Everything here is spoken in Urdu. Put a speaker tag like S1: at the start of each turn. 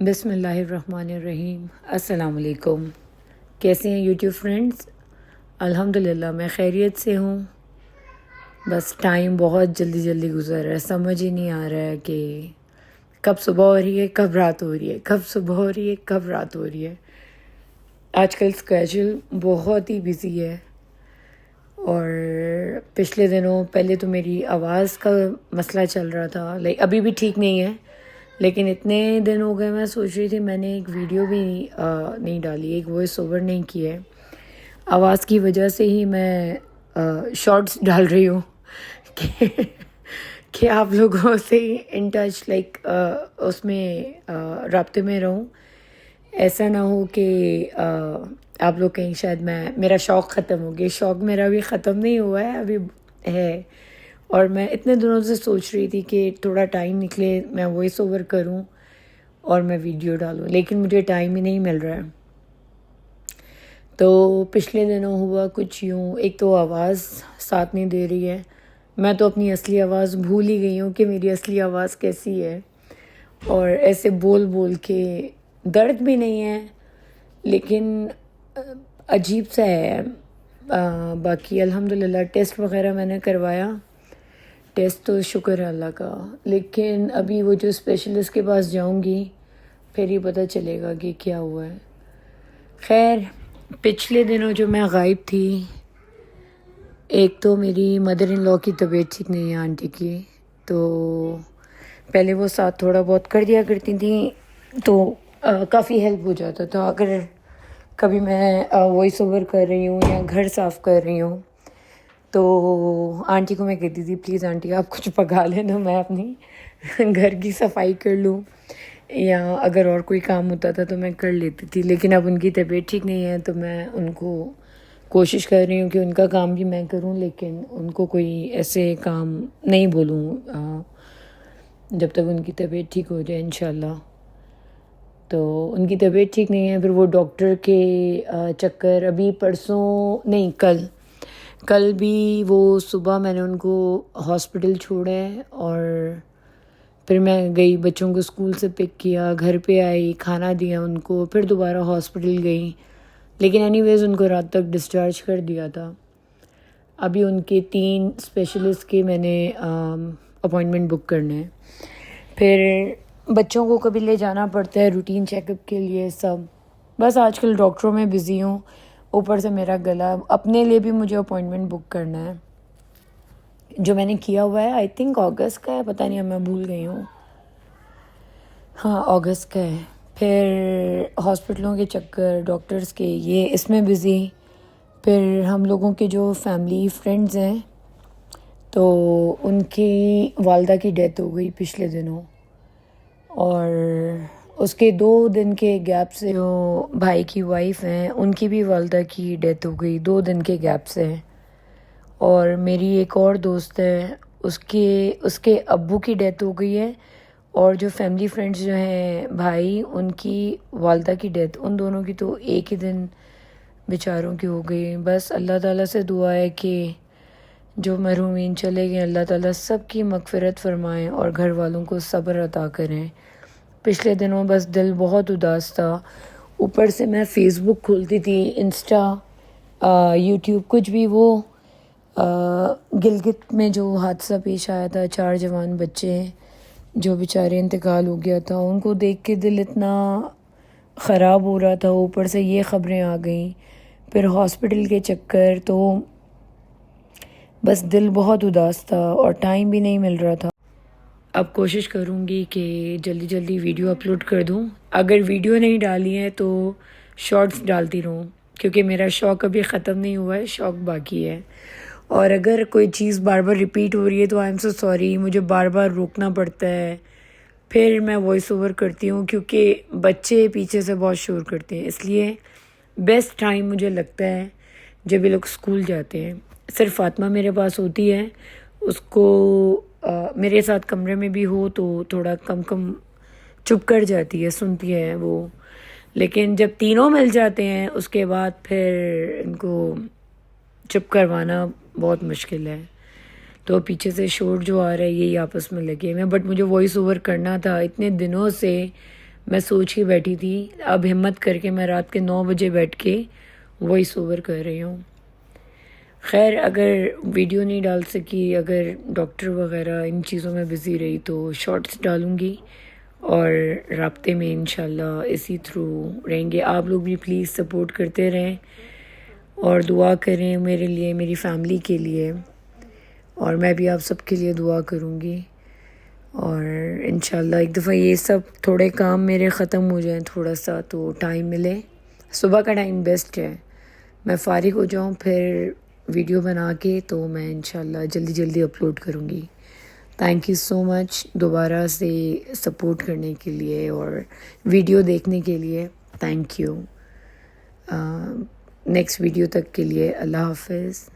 S1: بسم اللہ الرحمن الرحیم۔ السلام علیکم۔ کیسے ہیں یوٹیوب فرینڈز؟ الحمدللہ میں خیریت سے ہوں۔ بس ٹائم بہت جلدی جلدی گزر رہا ہے، سمجھ ہی نہیں آ رہا ہے کہ کب صبح ہو رہی ہے کب رات ہو رہی ہے، کب صبح ہو رہی ہے کب رات ہو رہی ہے۔ آج کل اسکیجول بہت ہی بزی ہے، اور پچھلے دنوں پہلے تو میری آواز کا مسئلہ چل رہا تھا، ابھی بھی ٹھیک نہیں ہے، لیکن اتنے دن ہو گئے میں سوچ رہی تھی میں نے ایک ویڈیو بھی نہیں ڈالی، ایک وائس اوور نہیں کی ہے۔ آواز کی وجہ سے ہی میں شارٹس ڈال رہی ہوں کہ آپ لوگوں سے ان ٹچ اس میں رابطے میں رہوں۔ ایسا نہ ہو کہ آپ لوگ کہیں شاید میرا شوق ختم ہو گیا۔ شوق میرا بھی ختم نہیں ہوا ہے، ابھی ہے، اور میں اتنے دنوں سے سوچ رہی تھی کہ تھوڑا ٹائم نکلے میں وائس اوور کروں اور میں ویڈیو ڈالوں، لیکن مجھے ٹائم ہی نہیں مل رہا ہے۔ تو پچھلے دنوں ہوا کچھ یوں، ایک تو آواز ساتھ نہیں دے رہی ہے، میں تو اپنی اصلی آواز بھول ہی گئی ہوں کہ میری اصلی آواز کیسی ہے، اور ایسے بول بول کے درد بھی نہیں ہے لیکن عجیب سا ہے۔ باقی الحمدللہ ٹیسٹ وغیرہ میں نے کروایا، ٹیسٹ تو شکر ہے اللہ کا، لیکن ابھی وہ جو اسپیشلسٹ کے پاس جاؤں گی پھر ہی پتہ چلے گا کہ کیا ہوا ہے۔ خیر، پچھلے دنوں جو میں غائب تھی، ایک تو میری مدر ان لاء کی طبیعت ٹھیک نہیں ہے، آنٹی کی، تو پہلے وہ ساتھ تھوڑا بہت کر دیا کرتی تھیں تو کافی ہیلپ ہو جاتا تھا۔ اگر کبھی میں وائس اوور کر رہی ہوں یا گھر صاف کر رہی ہوں تو آنٹی کو میں کہتی تھی پلیز آنٹی آپ کچھ پکا لینا، میں اپنی گھر کی صفائی کر لوں، یا اگر اور کوئی کام ہوتا تھا تو میں کر لیتی تھی۔ لیکن اب ان کی طبیعت ٹھیک نہیں ہے تو میں ان کو کوشش کر رہی ہوں کہ ان کا کام بھی میں کروں، لیکن ان کو کوئی ایسے کام نہیں بولوں جب تک ان کی طبیعت ٹھیک ہو جائے انشاءاللہ۔ تو ان کی طبیعت ٹھیک نہیں ہے، پھر وہ ڈاکٹر کے چکر، ابھی پرسوں نہیں کل بھی وہ صبح میں نے ان کو ہاسپٹل چھوڑا ہے، اور پھر میں گئی بچوں کو اسکول سے پک کیا، گھر پہ آئی، کھانا دیا ان کو، پھر دوبارہ ہاسپٹل گئی، لیکن اینی ویز ان کو رات تک ڈسچارج کر دیا تھا۔ ابھی ان کے 3 اسپیشلسٹ کے میں نے اپوائنٹمنٹ بک کرنے ہیں، پھر بچوں کو کبھی لے جانا پڑتا ہے روٹین چیک اپ کے لیے، سب بس آج کل ڈاکٹروں میں بزی ہوں، اوپر سے میرا گلا، اپنے لیے بھی مجھے اپوائنٹمنٹ بک کرنا ہے جو میں نے کیا ہوا ہے، آئی تھنک اگست کا ہے، پتہ نہیں، اب میں بھول گئی ہوں، ہاں اگست کا ہے۔ پھر ہاسپٹلوں کے چکر، ڈاکٹرز کے، یہ اس میں بزی، پھر ہم لوگوں کے جو فیملی فرینڈز ہیں تو ان کی والدہ کی ڈیتھ ہو گئی پچھلے دنوں، اور اس کے 2 دن کے گیپ سے جو بھائی کی وائف ہیں ان کی بھی والدہ کی ڈیتھ ہو گئی 2 دن کے گیپ سے، اور میری ایک اور دوست ہے اس کے ابو کی ڈیتھ ہو گئی ہے، اور جو فیملی فرینڈز جو ہیں بھائی ان کی والدہ کی ڈیتھ، ان دونوں کی تو ایک ہی دن بیچاروں کی ہو گئی۔ بس اللہ تعالیٰ سے دعا ہے کہ جو مرحومین چلے گئے اللہ تعالیٰ سب کی مغفرت فرمائیں اور گھر والوں کو صبر عطا کریں۔ پچھلے دنوں بس دل بہت اداس تھا، اوپر سے میں فیس بک کھولتی تھی، انسٹا، یوٹیوب، کچھ بھی، وہ گلگت میں جو حادثہ پیش آیا تھا، 4 جوان بچے جو بیچارے انتقال ہو گیا تھا، ان کو دیکھ کے دل اتنا خراب ہو رہا تھا، اوپر سے یہ خبریں آ گئیں، پھر ہاسپٹل کے چکر، تو بس دل بہت اداس تھا اور ٹائم بھی نہیں مل رہا تھا۔ اب کوشش کروں گی کہ جلدی جلدی ویڈیو اپلوڈ کر دوں، اگر ویڈیو نہیں ڈالی ہے تو شارٹس ڈالتی رہوں، کیونکہ میرا شوق ابھی ختم نہیں ہوا ہے، شوق باقی ہے، اور اگر کوئی چیز بار بار ریپیٹ ہو رہی ہے تو آئی ایم سو سوری، مجھے بار بار روکنا پڑتا ہے، پھر میں وائس اوور کرتی ہوں کیونکہ بچے پیچھے سے بہت شور کرتے ہیں، اس لیے بیسٹ ٹائم مجھے لگتا ہے جب یہ لوگ اسکول جاتے ہیں۔ صرف فاطمہ میرے پاس ہوتی ہے، اس کو میرے ساتھ کمرے میں بھی ہو تو تھوڑا کم چپ کر جاتی ہے، سنتی ہے وہ، لیکن جب تینوں مل جاتے ہیں اس کے بعد پھر ان کو چپ کروانا بہت مشکل ہے۔ تو پیچھے سے شور جو آ رہا ہے یہی آپس میں لگے ہوئے ہیں، بٹ مجھے وائس اوور کرنا تھا، اتنے دنوں سے میں سوچ کے بیٹھی تھی، اب ہمت کر کے میں رات کے 9 بجے بیٹھ کے وائس اوور کر رہی ہوں۔ خیر، اگر ویڈیو نہیں ڈال سکی، اگر ڈاکٹر وغیرہ ان چیزوں میں بزی رہی تو شارٹس ڈالوں گی، اور رابطے میں انشاءاللہ اسی تھرو رہیں گے۔ آپ لوگ بھی پلیز سپورٹ کرتے رہیں اور دعا کریں میرے لیے، میری فیملی کے لیے، اور میں بھی آپ سب کے لیے دعا کروں گی۔ اور انشاءاللہ ایک دفعہ یہ سب تھوڑے کام میرے ختم ہو جائیں، تھوڑا سا تو ٹائم ملے۔ صبح کا ٹائم بیسٹ ہے، میں فارغ ہو جاؤں پھر ویڈیو بنا کے تو میں انشاءاللہ جلدی جلدی اپلوڈ کروں گی۔ تھینک یو سو مچ دوبارہ سے سپورٹ کرنے کے لیے اور ویڈیو دیکھنے کے لیے، تھینک یو۔ نیکسٹ ویڈیو تک کے لیے اللہ حافظ۔